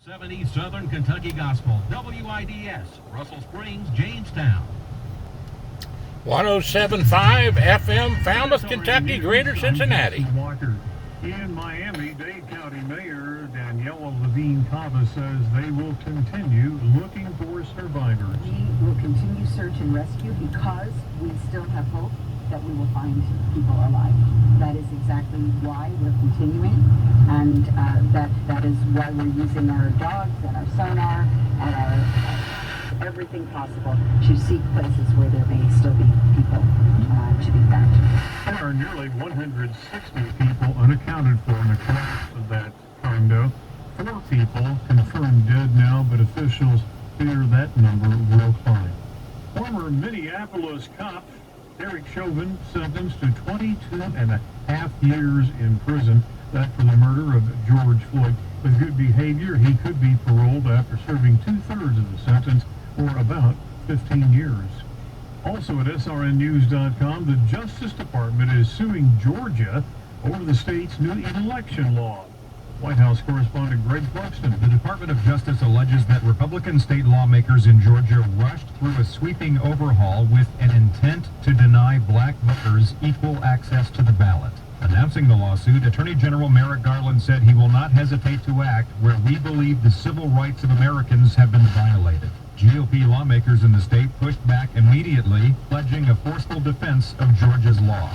70 Southern Kentucky Gospel, WIDS, Russell Springs, Jamestown. 107.5 FM, Falmouth, Kentucky, Greater Cincinnati. In Miami, Dade County Mayor Daniela Levine Cava says they will continue looking for survivors. We will continue search and rescue because we still have hope that we will find people alive. That is exactly why we're continuing, and that is why we're using our dogs and our sonar and our everything possible to seek places where there may still be people to be found. There are nearly 160 people unaccounted for in the collapse of that condo. 4 people confirmed dead now, but officials fear that number will climb. Former Minneapolis cop Derek Chauvin sentenced to 22.5 years in prison. That for the murder of George Floyd. With good behavior, he could be paroled after serving 2/3 of the sentence, or about 15 years. Also at srnnews.com, the Justice Department is suing Georgia over the state's new election law. White House correspondent Greg Buxton. The Department of Justice alleges that Republican state lawmakers in Georgia rushed through a sweeping overhaul with an intent to deny black voters equal access to the ballot. Announcing the lawsuit, Attorney General Merrick Garland said he will not hesitate to act where we believe the civil rights of Americans have been violated. GOP lawmakers in the state pushed back immediately, pledging a forceful defense of Georgia's law.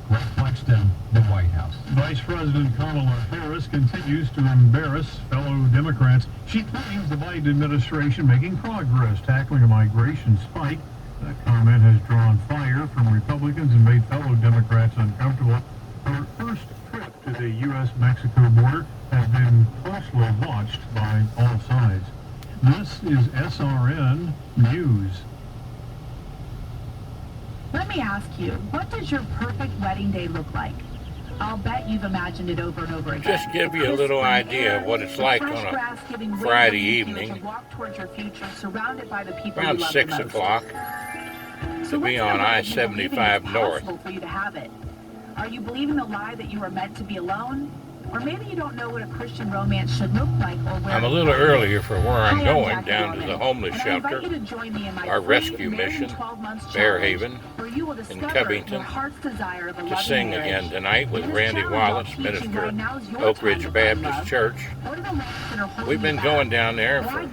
Greg Buxton, the White House. Vice President Kamala Harris continues to embarrass fellow Democrats. She claims the Biden administration making progress tackling a migration spike. That comment has drawn fire from Republicans and made fellow Democrats uncomfortable. Her first trip to the U.S.-Mexico border has been closely watched by all sides. This is SRN News. Let me ask you, what does your perfect wedding day look like? I'll bet you've imagined it over and over again. Just give you a little idea of what it's like on a Friday evening, around 6 o'clock, to be on I-75 North. For you to have it. Are you believing the lie that you were meant to be alone? Or maybe you don't know what a Christian romance should look like or where. I'm a little earlier for where I'm going, down to the homeless shelter, our rescue mission, Farehaven, in Covington, to sing again tonight with Randy Wallace, minister of Oak Ridge Baptist Church. We've been going down there for a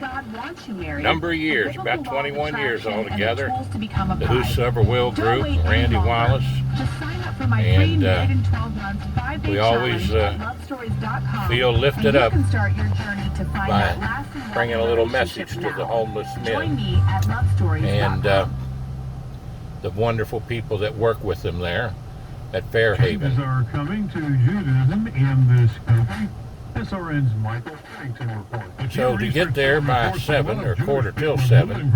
number of years, about 21 years altogether. The Whosoever Will group, Randy Wallace, and we always feel lifted up by bringing a little message to the homeless men and the wonderful people that work with them there at Farehaven. Changes are coming to Judaism in this country. SRN's Michael Covington report. So to get there by 7 or quarter till 7,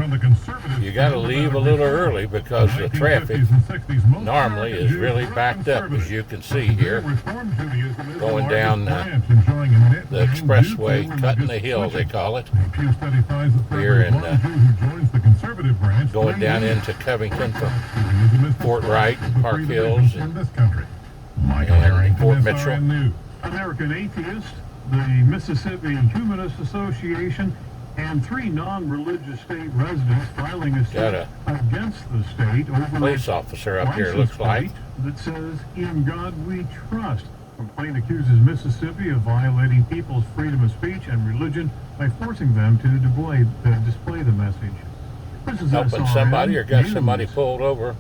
you got to leave a little early because the traffic normally is really backed up, as you can see here, going down the expressway, cutting the hill, they call it, here in going down into Covington from Fort Wright and Park Hills and Fort Mitchell. American Atheist, the Mississippi Humanist Association, and 3 non-religious state residents filing a suit against the state over police officer up here, looks like, that says, "In God We Trust." Complaint accuses Mississippi of violating people's freedom of speech and religion by forcing them to display the message. This is helping somebody or got somebody pulled over.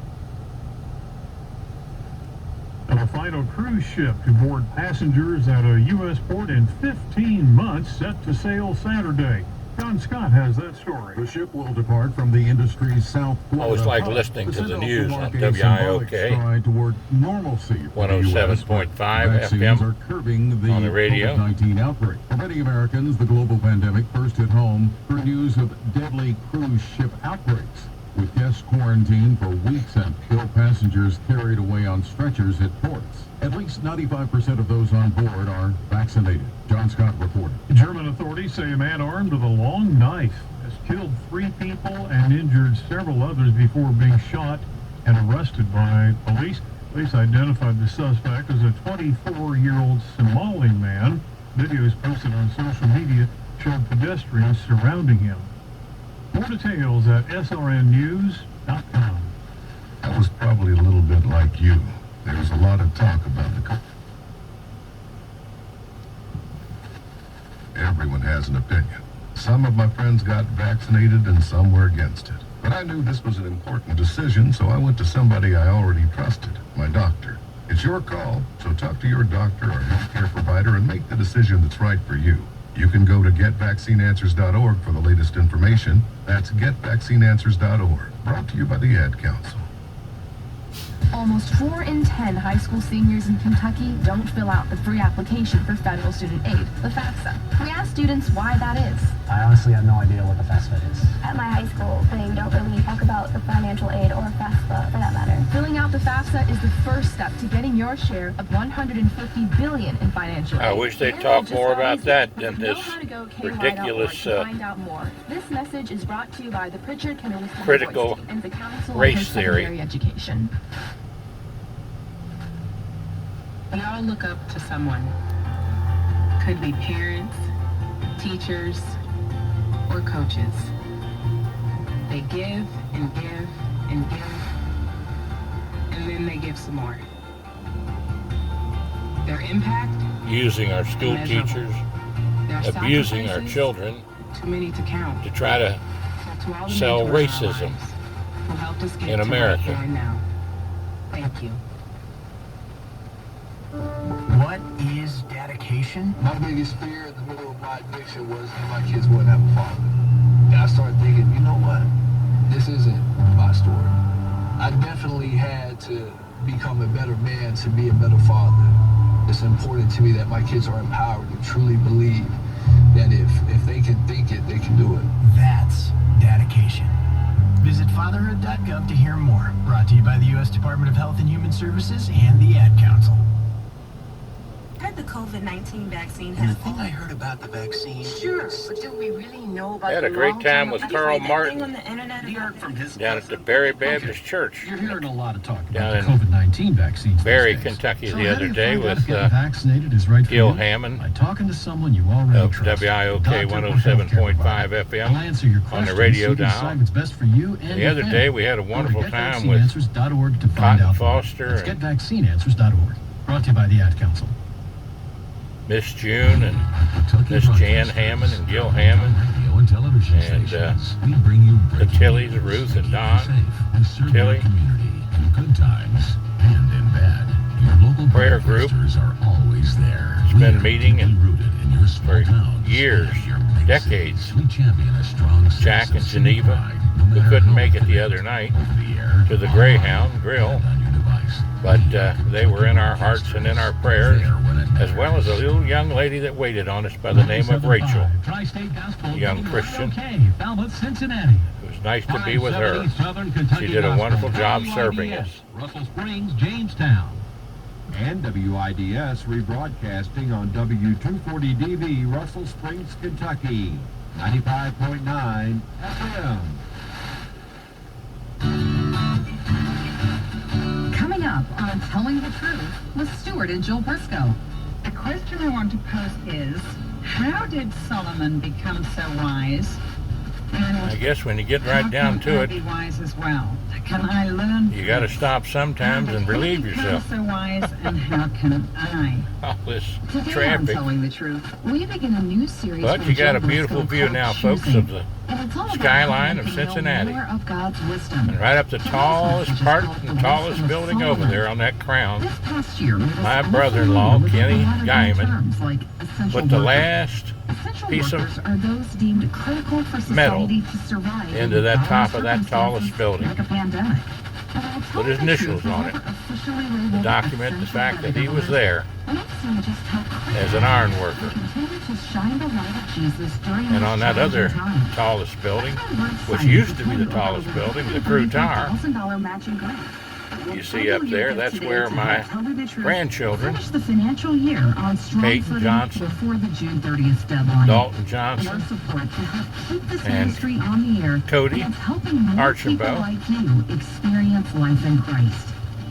The final cruise ship to board passengers at a U.S. port in 15 months, set to sail Saturday. John Scott has that story. The ship will depart from the industry's South Florida. Always like listening to the news on WIOK. Toward normalcy. 107.5 FM on the radio. COVID-19 outbreak. For many Americans, the global pandemic first hit home through news of deadly cruise ship outbreaks, with guests quarantined for weeks and ill passengers carried away on stretchers at ports. At least 95% of those on board are vaccinated. John Scott reported. German authorities say a man armed with a long knife has killed 3 people and injured several others before being shot and arrested by police. Police identified the suspect as a 24-year-old Somali man. Videos posted on social media of pedestrians surrounding him. More details at srnnews.com. I was probably a little bit like you. There was a lot of talk about the Everyone has an opinion. Some of my friends got vaccinated and some were against it. But I knew this was an important decision, so I went to somebody I already trusted, my doctor. It's your call, so talk to your doctor or healthcare provider and make the decision that's right for you. You can go to getvaccineanswers.org for the latest information. That's getvaccineanswers.org. Brought to you by the Ad Council. Almost 4 in 10 high school seniors in Kentucky don't fill out the free application for federal student aid, the FAFSA. We asked students why that is. I honestly have no idea what the FAFSA is. At my high school, they don't really talk about the financial aid or FAFSA for that matter. Filling out the FAFSA is the first step to getting your share of $150 billion in financial aid. I wish they'd talk more about that than this ridiculous find out more. This message is brought to you by the Pritchard Kenner critical and the Council race theory. Education. We all look up to someone. Could be parents, teachers, or coaches. They give and give and give, and then they give some more. Their impact? Using our school teachers, abusing our children too many to count. to try to sell racism in America. Thank you. What is dedication? My biggest fear in the middle of my addiction was that my kids wouldn't have a father. And I started thinking, you know what? This isn't my story. I definitely had to become a better man to be a better father. It's important to me that my kids are empowered to truly believe that if they can think it, they can do it. That's dedication. Visit fatherhood.gov to hear more. Brought to you by the U.S. Department of Health and Human Services and the Ad Council. I heard the COVID-19 vaccine And has the thing I heard about the vaccine. Sure, but do we really know about I had a great time with Carl Martin on the internet down at the Barry Baptist Church You're hearing a lot of talk down about the COVID-19 vaccines. Barry, these days. Kentucky So the how other do you day find out with if getting vaccinated is right for Gil you? Hammond By talking to someone you already of trust. WIOK A doctor or 107.5 healthcare provider. They'll FM answer your on the questions radio so you can dial. decide what's best for you and The your other family. day we had a Go to wonderful time with getvaccineanswers.org to find Cotton out. Foster That's and getvaccineanswers.org. Brought to you by the Ad Council. Miss June and Miss Jan Hammond and Gil Hammond Radio and television and stations. We bring you the Tillys, Ruth and Don, and serve Tilly. your community in good times and in bad. Your local prayer group broadcasters are always there. has We been are meeting deeply rooted in your small for towns years, and your big decades. cities. We champion a strong Jack sense of and Geneva, pride, no who matter couldn't how make it the connected other night over the air, to the online, Greyhound Grill, and on your device. but they were in our hearts and in our prayers, There when it as well as a little young lady that waited on us by the name of Rachel. Tri-State Gospel, a young Christian. WIOK, Falmouth, Cincinnati. It was nice to be with her. Southern Kentucky She did a Gospel, wonderful job WIDS, serving us. Russell Springs, Jamestown. And WIDS rebroadcasting on W240DV, Russell Springs, Kentucky. 95.9 FM. Coming up on Telling the Truth with Stewart and Jill Briscoe. The question I want to pose is, how did Solomon become so wise? And I guess when you get right down to how it, can I be wise as well? Can I learn? you got to stop sometimes and relieve yourself. How so wise, and how can I? All this Today on traffic. Telling the Truth, we begin a new series. But with you got a Jill beautiful Briscoe view called now, folks, Choosing. of the And it's all about skyline how of we can know Cincinnati. more of God's wisdom. And right up the Today's tallest message is part called and The tallest Wisdom of building over Solomon. there on that crown. This past year, My brother-in-law, Kenny Guyman, like essential put the workers. last Essential piece workers of are those deemed critical for metal society to survive into that dire top of that tallest circumstances building. like a pandemic. And while Put his Telling the initials Truth on was it never officially to labeled document the essential fact by that the he was government, there we've seen just how as an iron critical worker. we continue to shine the light of Jesus during And these on that other challenging times. tallest building, which Signing used to be the for tallest over building, the Crew Tower, $1,000 matching grant. you see up there, that's where my grandchildren, Finish the financial year on strong Peyton footing Johnson, before the June 30th deadline. Dalton Your Johnson, support to help keep this and ministry on the air Cody and helping more Archambault. people like you experience life in Christ.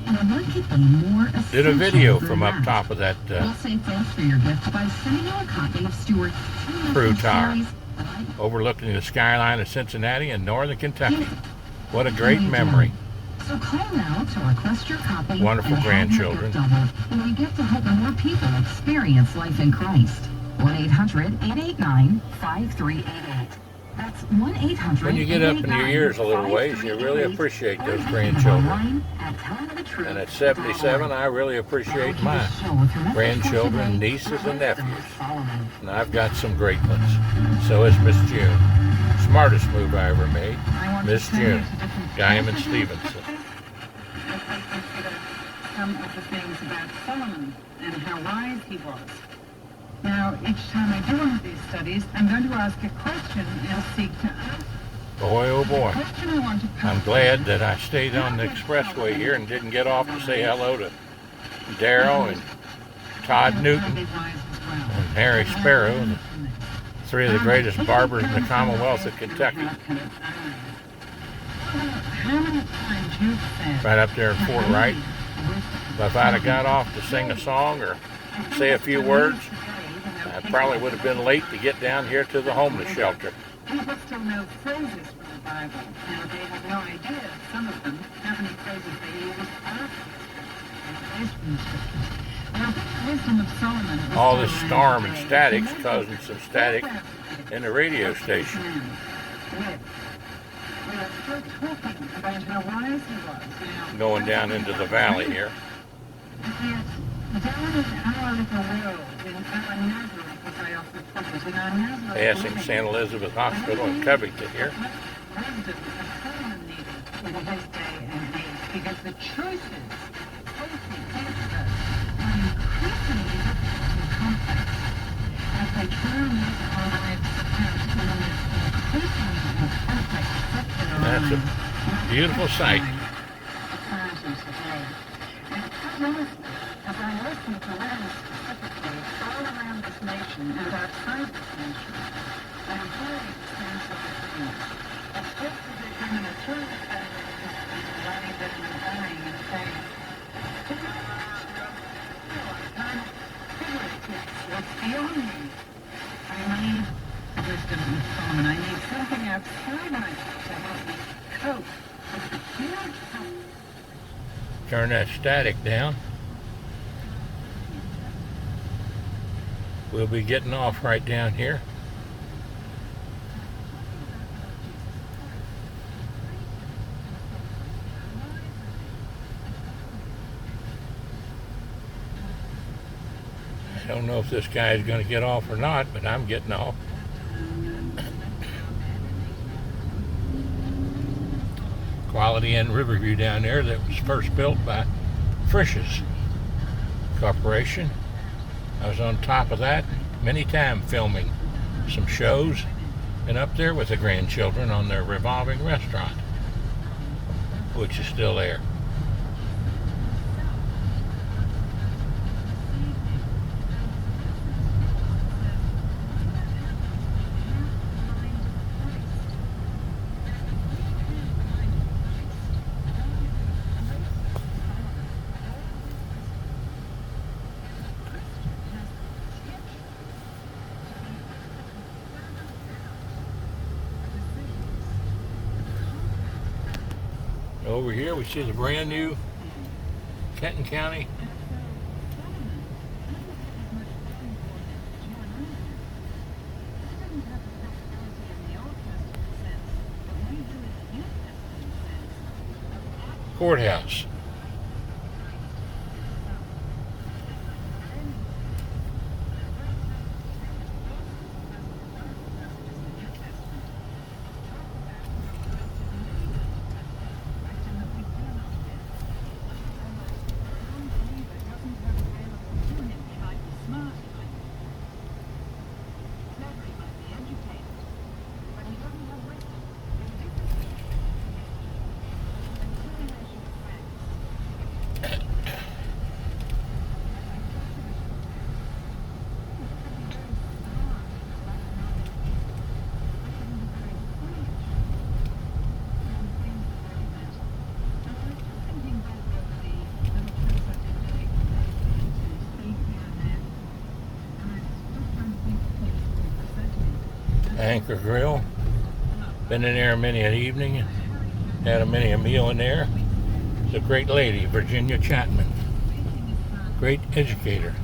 And what could be more essential Did a video than from up that? top of that We'll say thanks for your gift by sending you a copy of Stewards' crew tower overlooking the skyline of Cincinnati and northern Kentucky. What a great memory. So call now to request your copy. Wonderful and grandchildren. have your gift doubled, and we get to help more people experience life in Christ. 1-800-889-5388. That's 1-800. When you get up in your years a little ways, you really appreciate those grandchildren. And at 77, I really appreciate my grandchildren, nieces, and nephews. And I've got some great ones. So is Miss June. Smartest move I ever made. Miss June. Diamond Stephenson. Some of the things about Solomon and how wise he was. Now, each time I do one of these studies, I'm going to ask a question and seek to answer. Boy, oh boy. The question I want to pose I'm glad that I stayed on the expressway here and didn't get off to say hello to Darryl and Todd Newton and Harry Sparrow, the three of the greatest barbers in the Commonwealth of Kentucky. How many times you've said Right up there in Fort Wright. If I'd have got off to sing a song or say a few words, I probably would have been late to get down here to the homeless shelter. people still know phrases from the Bible, and they have no idea, some of them, how many phrases they use from the scriptures. Now, the wisdom of Solomon was All this storm and static's causing some static in the radio station. We are still talking about how wise he was. Now, Going down into the valley here. down in our little world, in our Nazareth, as I often put it, in our Nazareth Passing living, St. Elizabeth Hospital in Covington here. wisdom that Solomon needed in his day and age, because the choices facing against us are increasingly difficult and complex as they try and make our lives out in this increasingly complex secular That's a beautiful sight. society today. And quite honestly, as I listen to women specifically all around this nation and outside this nation, I'm hearing the same sort of things. It's just as if women are through the family lying dead and dying and saying, I can't figure it. It's beyond me. I need wisdom and Solomon. I need something outside myself to help me cope with the huge problem. Turn that static down. We'll be getting off right down here. I don't know if this guy is going to get off or not, but I'm getting off. Quality Inn Riverview down there that was first built by Frisch's Corporation. I was on top of that many times filming some shows and up there with the grandchildren on their revolving restaurant, which is still there. Over here we see the brand new Kenton County courthouse. Anchor Grill. Been in there many an evening. Had many a meal in there. The great lady, Virginia Chapman. Great educator.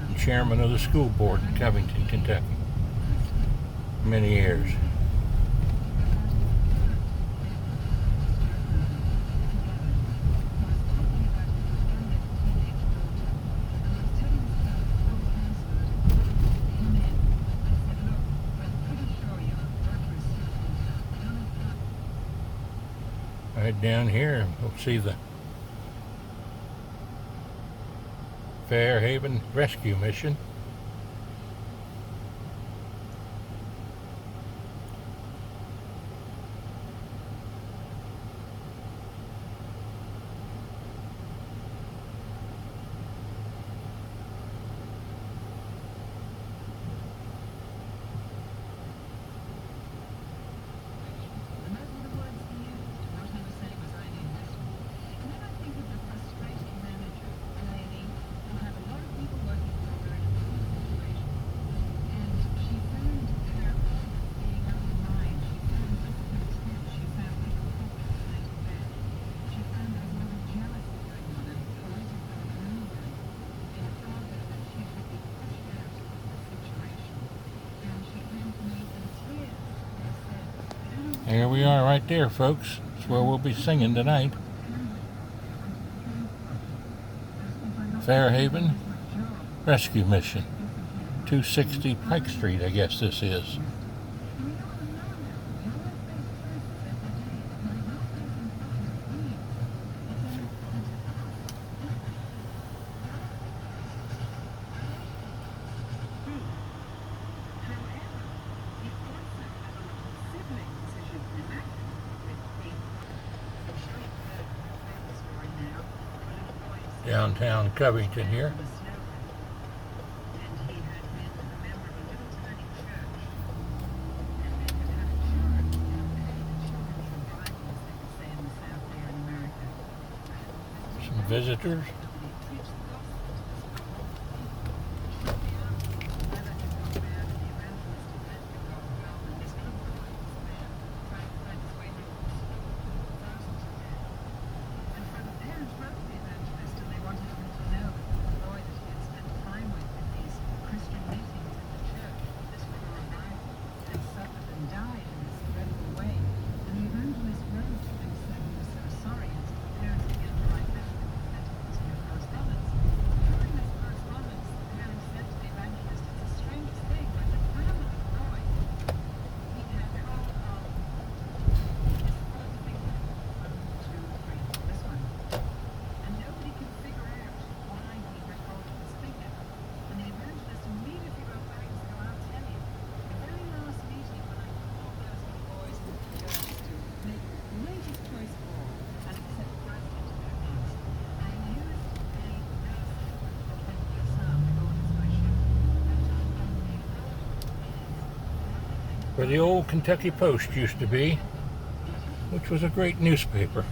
And chairman of the school board in Covington, Kentucky. Many years. Right down here, we'll see the Farehaven Rescue Mission. Here we are right there, folks. That's where we'll be singing tonight. Farehaven Rescue Mission. 260 Pike Street, I guess this is. Downtown Covington here. Some visitors. Where the old Kentucky Post used to be, which was a great newspaper.